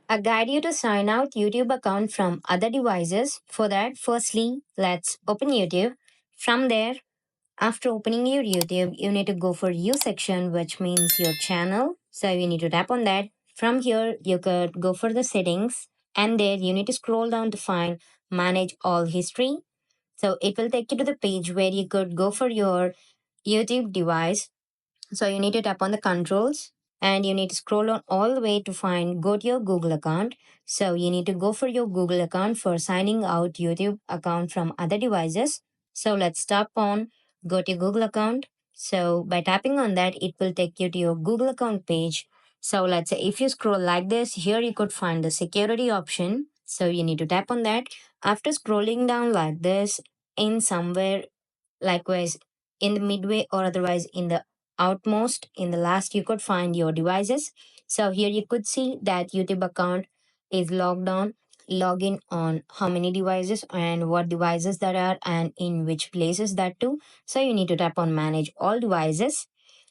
I guide you to sign out YouTube account from other devices. For that, firstly, let's open YouTube. From there, after opening your YouTube, you need to go for You section, which means your channel. So you need to tap on that. From here, you could go for the settings, and there you need to scroll down to find Manage All History. So it will take you to the page where you could go for your YouTube device. So you need to tap on the controls and you need to scroll on all the way to find go to your Google account. So you need to go for your Google account for signing out YouTube account from other devices. So let's tap on go to your Google account. So by tapping on that, it will take you to your Google account page. So let's say if you scroll like this, here you could find the security option. So you need to tap on that. After scrolling down like this, in somewhere likewise in the midway or otherwise in the outmost in the last you could find your devices. So here you could see that YouTube account is logged on, login on how many devices and what devices that are and in which places that too. So you need to tap on manage all devices.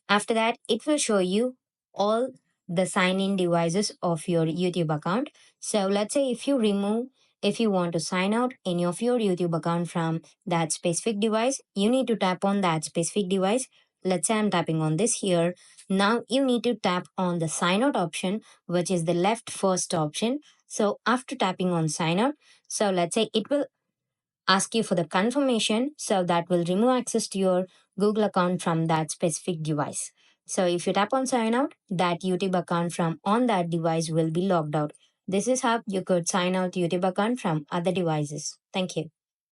After that, it will show you all the sign in devices of your YouTube account. So let's say if you want to sign out any of your YouTube account from that specific device, you need to tap on that specific device. Let's say I'm tapping on this here. Now you need to tap on the sign out option, which is the left first option. So after tapping on sign out, so let's say it will ask you for the confirmation. So that will remove access to your Google account from that specific device. So if you tap on sign out, that YouTube account from on that device will be logged out. This is how you could sign out YouTube account from other devices. Thank you.